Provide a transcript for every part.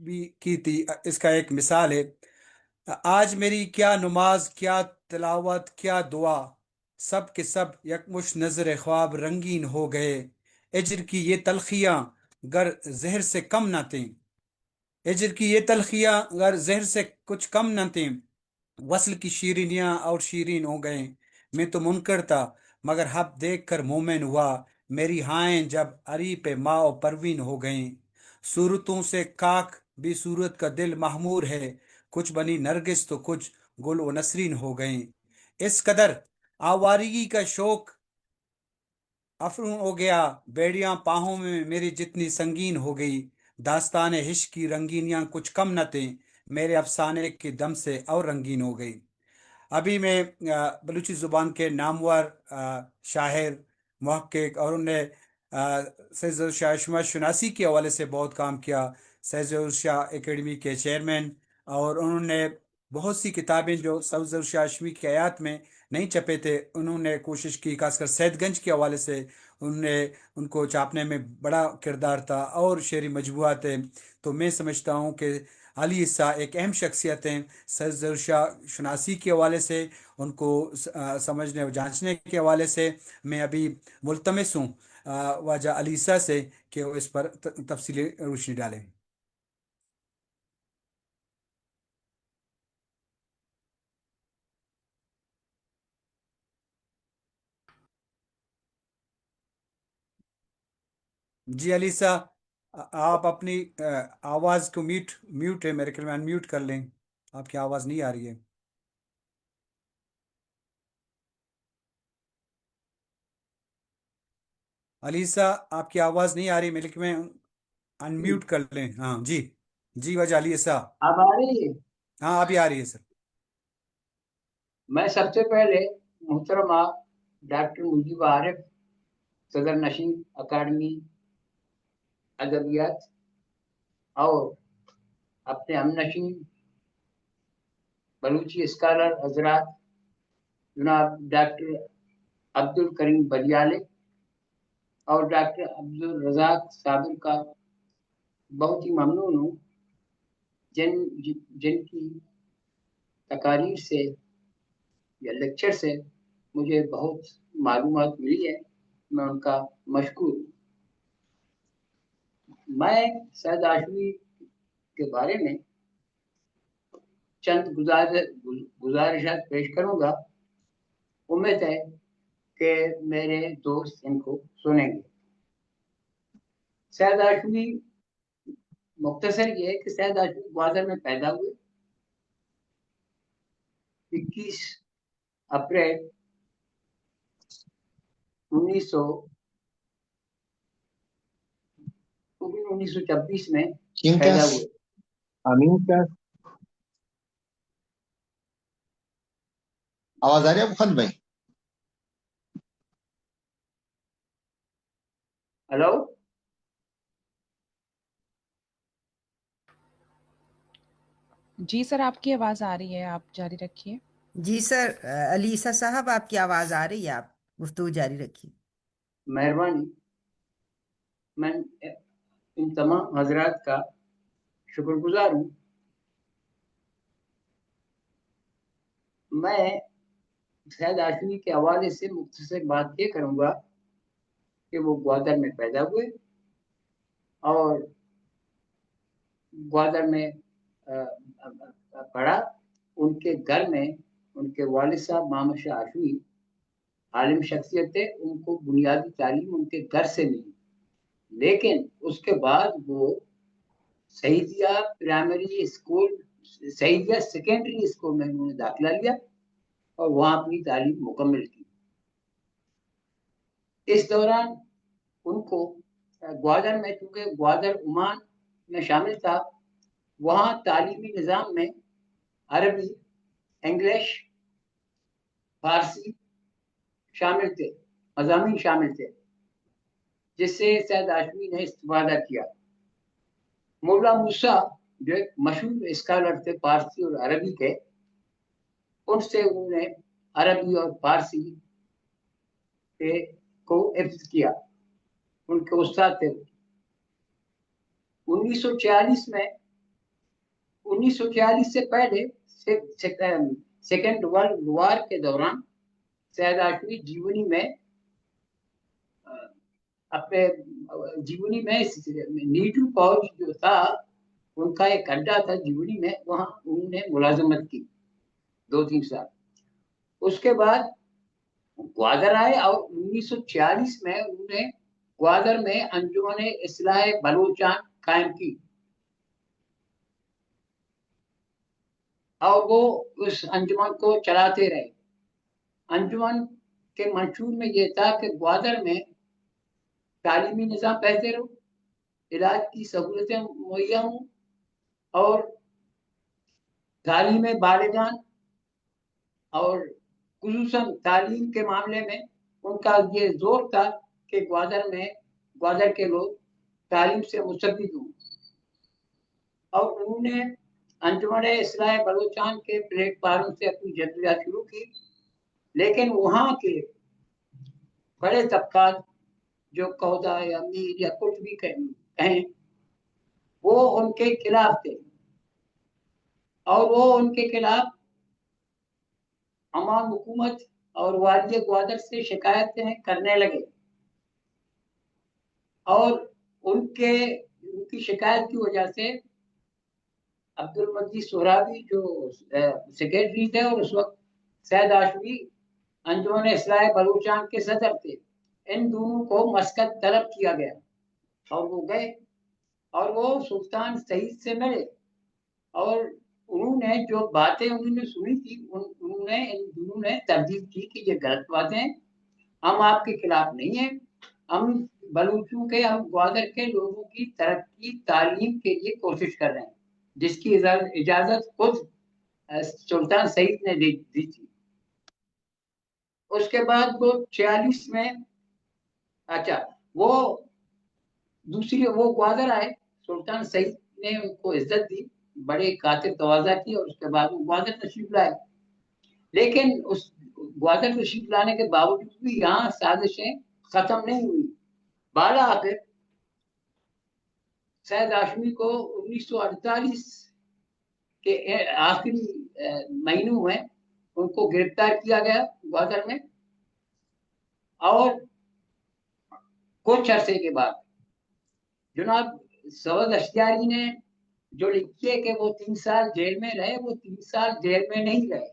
भी की थी। इसका एक मिसाल है, आज मेरी क्या नमाज, क्या तिलावत, क्या दुआ, सब के सब यकमुश नजर ख्वाब रंगीन हो गए। एजर की ये तलखियां गर जहर से कम न थीं, एजर की ये तलखियां गर जहर से कुछ कम न थीं, वसल की शीरीनियां और शीरीन हो गए। मैं तो मुनकर था मगर हब देख कर मोमिन हुआ, मेरी हायें जब अरी पे माओ परवीन हो गईं। सूरतों से काक भी सूरत का दिल महमूर है, कुछ बनी नरगिस तो कुछ गुल व नसरीन हो गईं। इस कदर आवारगी का शौक अफरून हो गया, बेड़ियां पाहों में मेरी जितनी संगीन हो गई। दास्तान इश्क की रंगीनियां कुछ कम न थे, मेरे अफसाने के दम से और रंगीन हो गई। अभी मैं बलूची ज़ुबान के नामवर शायर, मुहक्किक, और उन्हें सैयद शाह शनासी के हवाले से बहुत काम किया। सैयद शाह एकेडमी के चेयरमैन, और उन्होंने बहुत सी किताबें जो सैयद शाह की हयात में नहीं छपे थे, उन्होंने कोशिश की, खासकर सैदगंज के हवाले से उनने उनको छापने में बड़ा किरदार था, और शेरी मजबूआत थे। तो मैं समझता हूँ कि अली ईसा एक अहम शख्सियत हैं। सैयद शाह शनासी के हवाले से, उनको समझने और जांचने के हवाले से मैं अभी मुल्तमस हूँ ख्वाजा अली ईसा से कि वो इस पर तफसीली रोशनी डालें। जी अली ईसा, आप अपनी आवाज़ को म्यूट म्यूट है मेरे ख्याल में, अनम्यूट कर लें। आपकी आवाज़ नहीं आ रही है। अली ईसा, आपकी आवाज़ नहीं आ रही मेरे ख्याल में, अनम्यूट कर लें। हाँ जी। जी वजह अली ईसा। अब आ रही है। हाँ अभी आ रही है सर। मैं सबसे पहले मोहतरमा डॉक्टर मुजीब आरिफ, सदर नशीन अकादमी अदबियात, और अपने हमनशीन बलूची स्कॉलर हजरात जनाब डॉक्टर अब्दुल करीम बलियाले और डॉक्टर अब्दुल रजाक साबिर का बहुत ही ममनून हूँ, जिनकी तकारीर से या लेक्चर से मुझे बहुत मालूमात मिली है। मैं उनका मशकूर हूँ। मैं सैयद आशमी के बारे में चंद गुजारिशात पेश करूंगा। उम्मीद है कि मेरे दोस्त इनको सुनेंगे। सैयद हाशमी, मुख्तसर ये है कि सैयद हाशमी ग्वादर में पैदा हुए 21 अप्रैल 1926 में पैदा Quincas, हुए। Amincas, आवाज आ रही है आपको खालिद भाई? हेलो। जी सर, आपकी आवाज़ आ रही है, आप जारी रखिए। जी सर, अलीसा साहब आपकी आवाज आ रही है, आप गुफ्तगू जारी रखिए। मेहरबानी। मैं इन तमाम हजरात का शुक्रगुजार हूँ। मैं सैयद हाशमी के हवाले से मुख्तसर बात ये करूँगा कि वो ग्वादर में पैदा हुए और ग्वादर में पढ़ा। उनके घर में उनके वालिद साहब मोहम्मद शाह हाशमी आलिम शख्सियत थे। उनको बुनियादी तालीम उनके घर से मिली, लेकिन उसके बाद वो Saeediya primary school, Saeediya secondary school में उन्होंने दाखिला लिया और वहाँ अपनी तालीम मुकम्मल की। इस दौरान उनको ग्वादर में, चूंकि ग्वादर ओमान में शामिल था, वहाँ तालीमी निज़ाम में अरबी, इंग्लिश, फारसी शामिल थे, मज़ामीन शामिल थे, जिससे सैयद हाशमी ने इस्तिफादा किया। मौला मूसा जो एक मशहूर स्कॉलर थे फारसी और अरबी के, उनसे उन्होंने अरबी और फारसी के को हिफ्ज किया। उनके उस्ताद थे। 1946 में 1946 से पहले सेकेंड वर्ल्ड वॉर के दौरान सैयद हाशमी अपने जीवनी में नीटू फौज जो था उनका एक अड्डा था जीवनी में, वहां उन्होंने मुलाजमत की 2-3 साल। उसके बाद ग्वादर आए और 1946 में उन्होंने ग्वादर में अंजुमन इस्लाह बलूचान कायम की और वो उस अंजुमन को चलाते रहे। अंजुमन के मंशूर में ये था कि ग्वादर में तालीमी निज़ाम बेहतर हो, इलाज की सहूलतें मुहैया हों और तालीम बालिगान और खुसूसन तालीम के मामले में उनका ये जोर था कि ग्वादर के लोग तालीम से मुस्तफीद हों। और उन्होंने अंजुमन इस्लाह बलूचान के प्लेटफार्म से अपनी जद्दोजहद शुरू की, लेकिन वहाँ के बड़े तबकात जो कौदा या मीर या कुछ भी कहें वो उनके खिलाफ थे और वो उनके खिलाफ अवाम हुकूमत और वालिय ग्वादर से शिकायतें करने लगे और उनकी शिकायत की वजह से अब्दुल मजीद सोहरावी जो सेक्रेटरी थे और उस वक्त सैयद हाशमी अंजुमन इस्लाह बलूचान के सदर थे, इन दोनों को मस्कत तलब किया गया और वो गए और वो सुल्तान सईद से मिले और उन्होंने जो बातें उन्होंने सुनी थी उन्होंने इन दोनों ने तरदीद की कि ये गलत बातें हैं, हम आपके खिलाफ नहीं हैं, हम बलूचों के हम ग्वादर के लोगों की तरक्की तालीम के लिए कोशिश कर रहे हैं, जिसकी इजाजत खुद सुल्तान सईद ने दी थी। उसके बाद वो 46 में वो ग्वादर आए, सुल्तान सईद ने उनको इज्जत दी, बड़े खातिर तवाज़ा की और उसके बाद वो ग्वादर तशरीफ लाए। लेकिन उस ग्वादर तशरीफ लाने के बावजूद भी यहाँ साजिशें खत्म नहीं हुई। बाला आखिर सैयद हाशमी को 1948 के आखिरी महीनों में उनको गिरफ्तार किया गया ग्वादर में और कुछ अरसे के बाद जनाब सवद अश्तियारी ने जो लिखी कि वो 3 साल जेल में रहे, वो 3 साल जेल में नहीं रहे।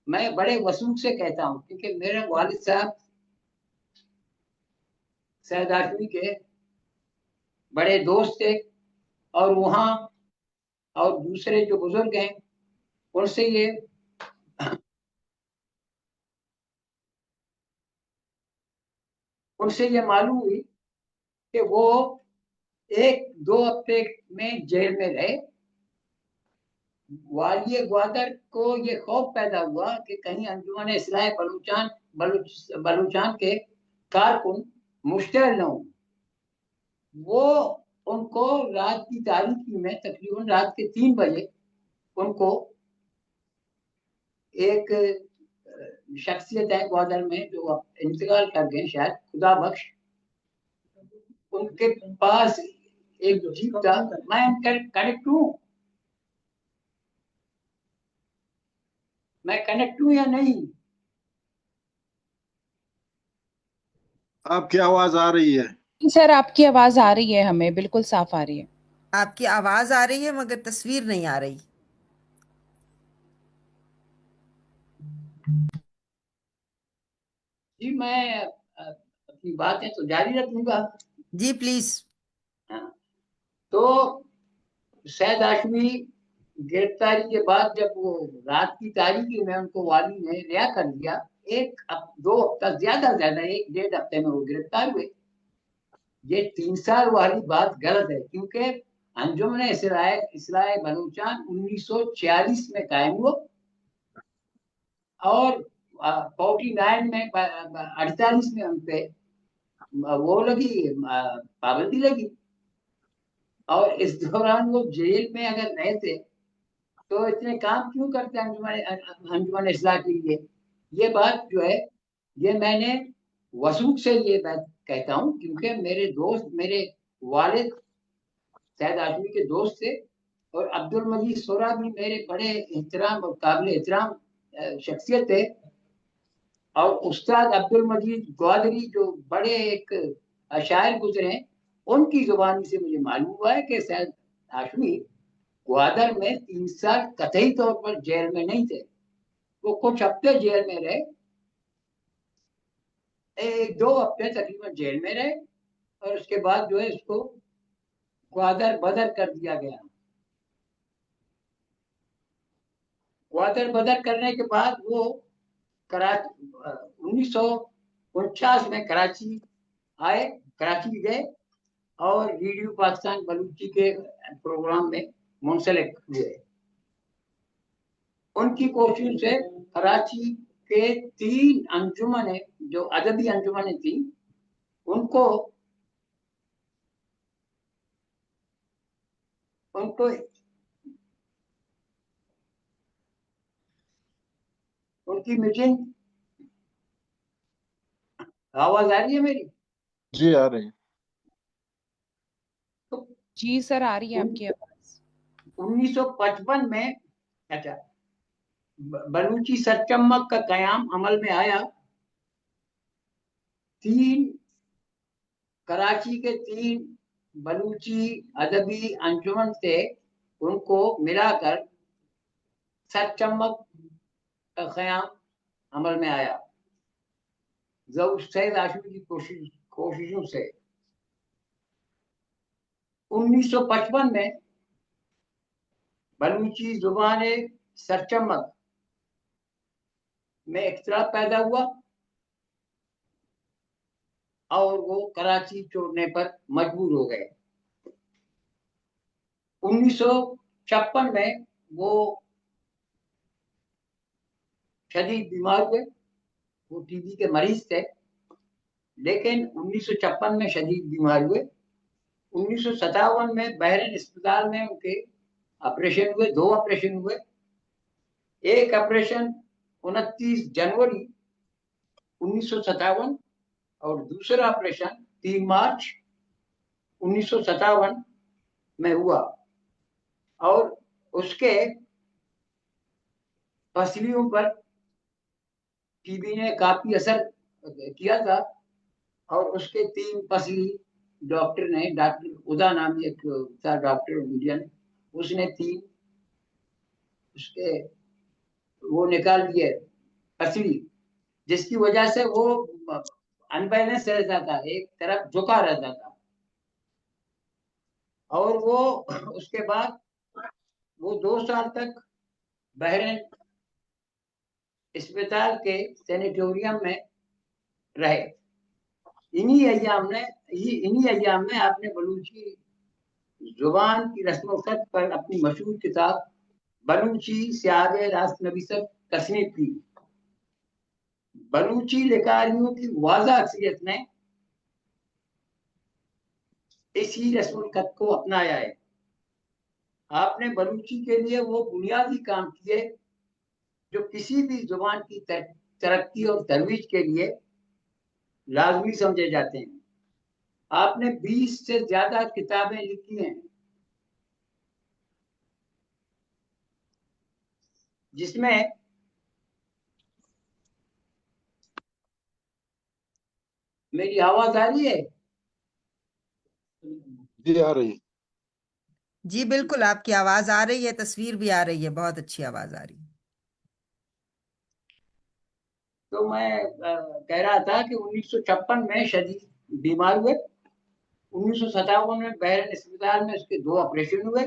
मैं बड़े वसूख से कहता हूँ क्योंकि मेरे वालिद साहब सैयद हाशमी के बड़े दोस्त थे और वहाँ और दूसरे जो बुजुर्ग हैं उनसे ये मालूम हुई कि वो 1-2 हफ्ते में जेल में रहे। वालिय ग्वादर को ये खौफ पैदा हुआ कि कहीं अंजुमन इस्लाह बलूचान के कारकुन मुश्तल न हो। वो उनको रात की तारीकी में तकरीबन रात के 3 बजे उनको एक शख्सियत है ग्वादर में जो इंतकाल कर गए शायद, खुदा बख्श, उनके पास एक जीप था। मैं कनेक्ट हूं या नहीं? आपकी आवाज आ रही है। सर आपकी आवाज आ रही है, हमें बिल्कुल साफ आ रही है। आपकी आवाज आ रही है मगर तस्वीर नहीं आ रही। जी मैं अपनी बातें तो जारी रखूंगा। जी प्लीज। तो सैयद हाशमी गिरफ्तारी के बाद जब वो रात की तारीकी में उनको वाली ने रिहा कर दिया, 1-2 हफ्ता ज्यादा 1-1.5 हफ्ते में वो गिरफ्तार हुए। ये 3 साल वाली बात गलत है क्योंकि अंजुमन इस्लाह बलूचान 1946 में कायम हुआ और 49 में 48 में उन पे वो लगी पाबंदी लगी और इस दौरान वो जेल में अगर रहे थे तो इतने काम क्यों करते अंजुमन इस्लाह के लिए? ये बात जो है ये मैंने वसूख से ये बात कहता हूँ क्योंकि मेरे वालिद सैयद हाशमी के दोस्त थे और अब्दुल मजीद सोरा भी मेरे बड़े एहतराम और काबिल एहतराम शख्सियत थे। और उस्ताद अब्दुल मजीद ग्वादरी जो बड़े एक शायर गुजरे हैं, उनकी जुबानी से मुझे मालूम हुआ है कि सैयद हाशमी ग्वादर में 3 साल कतई तौर पर जेल में नहीं थे, वो कुछ हफ्ते जेल में रहे, 1-2 हफ्ते तकरीबन जेल में रहे, और उसके बाद जो है उसको ग्वादर बदर कर दिया गया। ग्वादर बदर करने के बाद वो कराची 1949 में कराची आए, कराची गए और रेडियो पाकिस्तान बलूची के प्रोग्राम में मुंसलिक हुए। उनकी कोशिश से कराची के 3 अंजुमनें जो अदबी अंजुमनें थी, उनको उनकी मीटिंग, आवाज आ रही है मेरी? जी आ रही है। तो जी सर, आ रही है आपकी आवाज। 1955 में अच्छा बलूची सरचम्मक का कयाम अमल में आया। 3 कराची के 3 बलूची अदबी अंजुमन थे, उनको मिलाकर सरचम्मक का कयाम अमल में आया सैयद हाशमी की कोशिशों से। 1955 में बलूची जुबान सरचम्मक में इख्तिलाफ पैदा हुआ और वो कराची छोड़ने पर मजबूर हो गए। 1956 में वो शदीद बीमार हुए, वो टीबी के मरीज थे, लेकिन 1956 में शदीद बीमार हुए। 1957 में बहरीन अस्पताल में उनके ऑपरेशन हुए, 2 ऑपरेशन हुए। एक ऑपरेशन 29 जनवरी 1957 और दूसरा ऑपरेशन 3 मार्च 1957 में हुआ, और उसके पसलियों पर टीबी ने काफी असर किया था, और उसके 3 पसली डॉक्टर ने, डॉक्टर उदा नाम एक था डॉक्टर इंडियन, उसने 3 उसके वो निकाल दिए पसली, जिसकी वजह से वो अनबैलेंस रहता था, एक तरफ झुका रहता था। और वो उसके बाद वो 2 साल तक बहरीन अस्पताल के सैनिटोरियम में रहे। इन्हीं अय्याम में आपने बलूची जुबान की रस्म खत पर अपनी मशहूर किताब बलूची सियाग रास्त नबीसत तसनीफ की। बलूची लिकारियों की वाज़ा अक्सरियत ने इसी रस्म खत को अपनाया है। आपने बलूची के लिए वो बुनियादी काम किए जो किसी भी जुबान की तरक्की और तरोीज के लिए लाजमी समझे जाते हैं। आपने 20 से ज्यादा किताबें लिखी हैं, जिसमें मेरी आवाज आ रही है? जी आ रही है। जी बिल्कुल, आपकी आवाज आ रही है, तस्वीर भी आ रही है, बहुत अच्छी आवाज आ रही है। तो मैं कह रहा था कि 1956 में शदीद बीमार हुए। 1957 में बहरीन अस्पताल में उसके 2 ऑपरेशन हुए,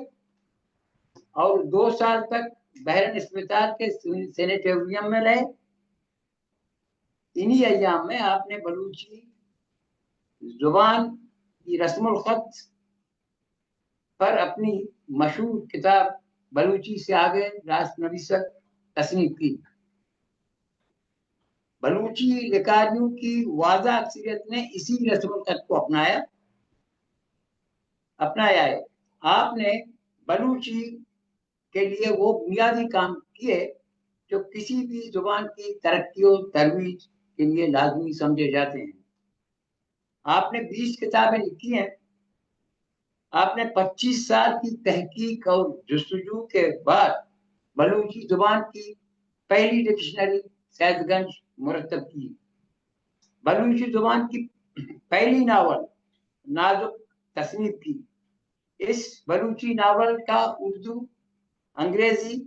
और 2 साल तक बहरीन अस्पताल के सैनिटोरियम में रहे। इन्हीं अय्याम में आपने बलूची जुबान की रस्मुल खत पर अपनी मशहूर किताब बलूची से आगे रास्त नबीसत तसनीफ की। बलूची लिकारियों की वाज़ा अक्सरियत ने इसी रस्मुल खत को अपनाया है। आपने बलूची के लिए वो बुनियादी काम किए जो किसी भी जुबान की तरक्की और तरोीज के लिए लाजमी समझे जाते हैं। आपने 20 किताबें लिखी हैं, आपने 25 साल की तहकीक और जस्तजू के बाद बलूची जुबान की पहली डिक्शनरी सैयदगंज मुरतब की। बलूची जुबान की पहली नावल नाजुक तसनीफ की। इस बलूची नावल का उर्दू, अंग्रेजी,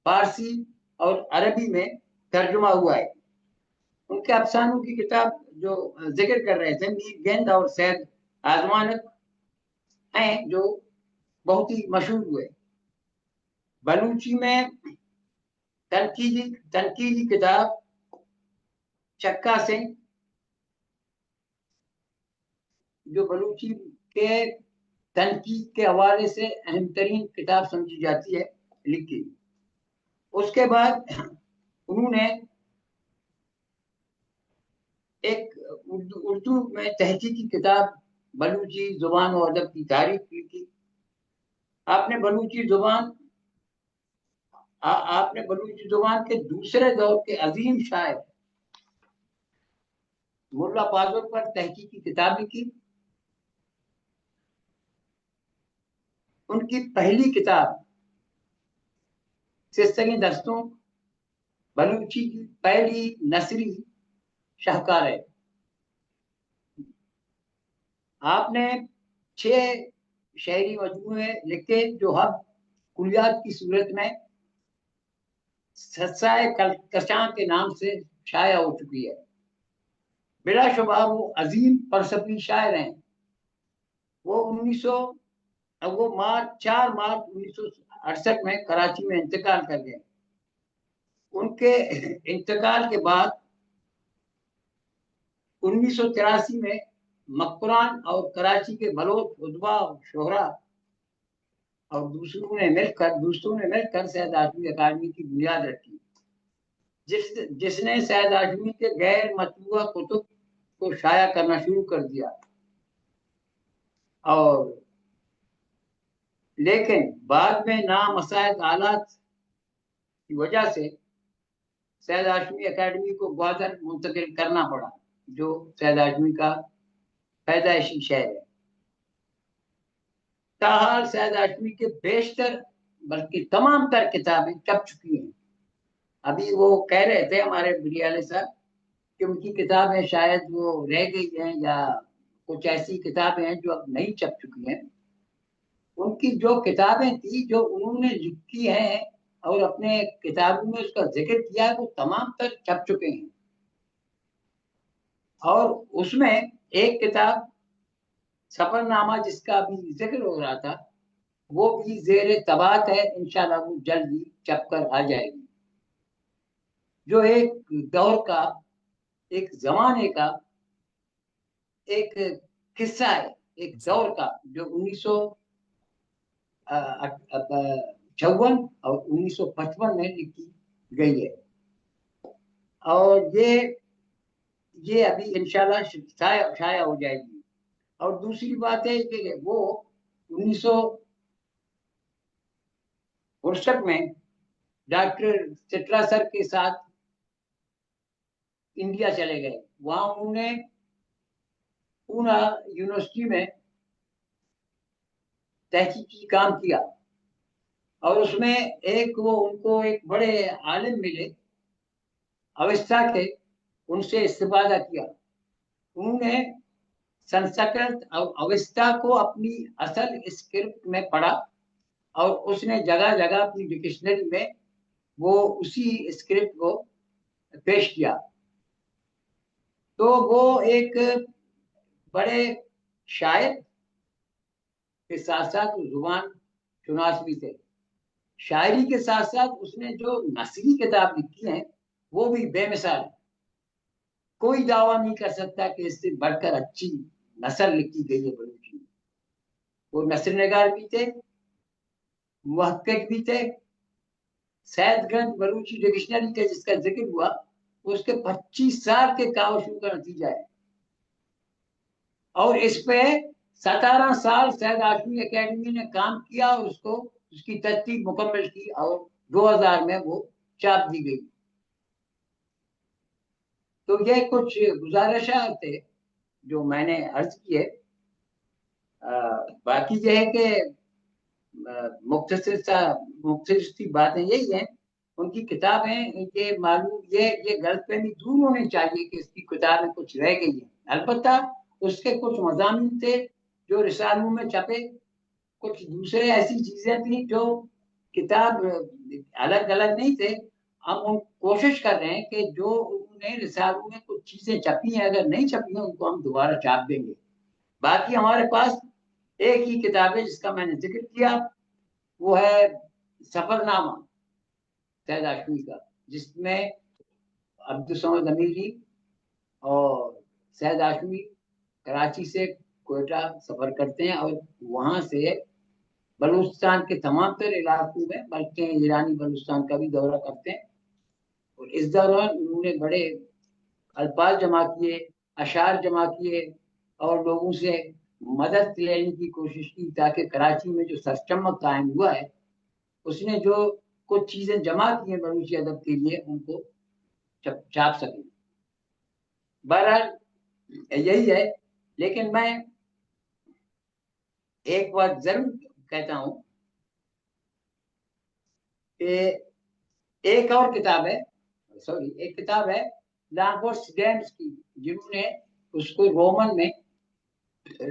फारसी और अरबी में तर्जुमा हुआ है। उनके अफसानों की किताब जो जिक्र कर रहे थे, मीर गेंद और सैद आजमानत हैं, जो बहुत ही मशहूर हुए। बलूची में तनकीदी किताब चक्का सिंह, जो बलूची के तनकीद के हवाले से अहम तरीन किताब समझी जाती है, लिखी। उसके बाद उन्होंने एक उर्दू में तहकीकी किताब बलूची जुबान और अदब की तारीख लिखी। आपने बलूची जुबान आपने बलूची जुबान के दूसरे दौर के अजीम शायर मुल्ला फाजुल पर तहकीकी किताब लिखी। उनकी पहली किताब सिस्तगी दस्तों बलूची की पहली नसरी शाहकार है। आपने 6 शायरी मजमूए लिखे जो हब कुलियात की सूरत में सत्साए कशां के नाम से शाया हो चुकी है। बिलाशुबा वो अजीम फलसफी शायर हैं। वो 4 मार्च 1968 में कराची में इंतकाल कर गए। उनके इंतकाल के बाद 1983 में मकरान और कराची के बलोच उद्वा शोहरा और दोस्तों ने मिलकर सैयद हाशमी अकादमी की बुनियाद रखी, जिसने सैयद हाशमी के गैर मतबूआ कुतुब को शाया करना शुरू कर दिया। और लेकिन बाद में नामसायद हालात की वजह से सैयद हाशमी अकादमी को ग्वादर मुंतकिल करना पड़ा, जो सैयद हाशमी का पैदाइशी शहर है। ताहाल सैयद हाशमी के बेशतर बल्कि तमाम तर किताबें छप चुकी हैं। अभी वो कह रहे थे हमारे बिरियाले साहब कि उनकी किताबें शायद वो रह गई हैं या कुछ ऐसी किताबें हैं जो अब नहीं छप चुकी हैं। उनकी जो किताबें थी जो उन्होंने लिखी हैं और अपने किताबों में उसका जिक्र किया है, वो तमाम तर छप चुके हैं। और उसमें एक किताब सफरनामा, जिसका अभी जिक्र हो रहा था, वो भी जेर तबात है। इंशाल्लाह वो जल्द ही छप कर आ जाएगी। जो एक दौर का, एक जमाने का एक किस्सा है, एक दौर का, जो 1956 और 1955 में लिखी गई है। और ये अभी इंशाल्लाह शाया हो जाएगी। और दूसरी बात है कि वो 1959 में डॉक्टर चित्रा सर के साथ इंडिया चले गए। वहां उन्होंने पूना यूनिवर्सिटी में तहकीकी काम किया और उसमें उनको एक बड़े आलिम मिले अवस्था के, उनसे इस्तिफादा किया। उन्होंने संस्कृत और अवस्था को अपनी असल स्क्रिप्ट में पढ़ा और उसने जगह जगह अपनी डिक्शनरी में वो उसी स्क्रिप्ट को पेश किया। तो वो एक बड़े शायर के साथ साथ जुबान शुनास भी थे। शायरी के साथ साथ उसने जो नसरी किताब लिखी है वो भी बेमिसाल है। कोई दावा नहीं कर सकता कि इससे बढ़कर अच्छी नसर लिखी गई है बलूची में। वो नसर नगार भी थे, मुहक्किक भी थे। सैयदगंज बलूची डिक्शनरी का जिसका जिक्र हुआ, उसके 25 साल के कावशों का नतीजा है। और इस पे 17 साल सैयद हाशमी एकेडमी ने काम किया और उसकी तरतीब मुकम्मल की और 2000 में वो छाप दी गई। तो ये कुछ गुजारिशात थे जो मैंने अर्ज किए। बाकी जो है कि मुख्तसर सी बातें यही हैं। उनकी किताबें ये मालूम ये गलतफहमी दूर होनी चाहिए कि इसकी किताब में कुछ रह गई है। अलबत्ता उसके कुछ मज़ामीन थे जो रिसालों में छपे, कुछ दूसरे ऐसी चीजें थी जो किताब अलग अलग नहीं थे। हम कोशिश कर रहे हैं कि जो उन्होंने रिसालों में कुछ चीजें छपी हैं, अगर नहीं छपी हैं उनको हम दोबारा छाप देंगे। बाकी हमारे पास एक ही किताब है जिसका मैंने जिक्र किया, वो है सफरनामा सैयद हाशमी का, जिसमें अब्दुल समद अमीरी और सैयद हाशमी कराची से कोयटा सफर करते हैं और वहां से बलूचिस्तान के तमाम तर इलाकों में, बल्कि ईरानी बलूचिस्तान का भी दौरा करते हैं। और इस दौरान उन्होंने बड़े अल्फाज जमा किए, अशार जमा किए और लोगों से मदद लेने की कोशिश की ताकि कराची में जो सरचमक कायम हुआ है उसने जो कुछ चीजें जमा की हैं बलूची अदब के लिए उनको छाप सकें। बहरहाल यही है। लेकिन मैं एक बात जरूर कहता हूं कि एक और किताब है, एक किताब है लांगोस गेम्स की, जिन्होंने उसको रोमन में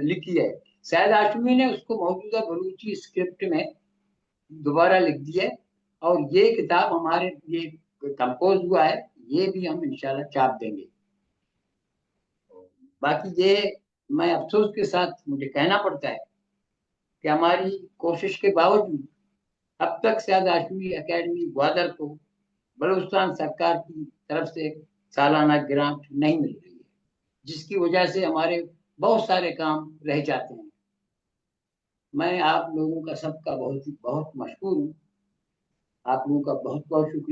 लिखी है। सैयद हाशमी ने उसको मौजूदा बलूची स्क्रिप्ट में दोबारा लिख दी है और ये किताब हमारे ये कंपोज हुआ है, ये भी हम इंशाल्लाह छाप देंगे। बाकी ये मैं अफसोस के साथ मुझे कहना पड़ता है कि हमारी कोशिश के बावजूद अब तक सैयद हाशमी एकेडमी ग्वादर को बलूचिस्तान सरकार की तरफ से सालाना ग्रांट नहीं मिल रही है, जिसकी वजह से हमारे बहुत सारे काम रह जाते हैं। मैं आप लोगों का सबका बहुत बहुत मशहूर हूँ। आप लोगों का बहुत बहुत शुक्रिया।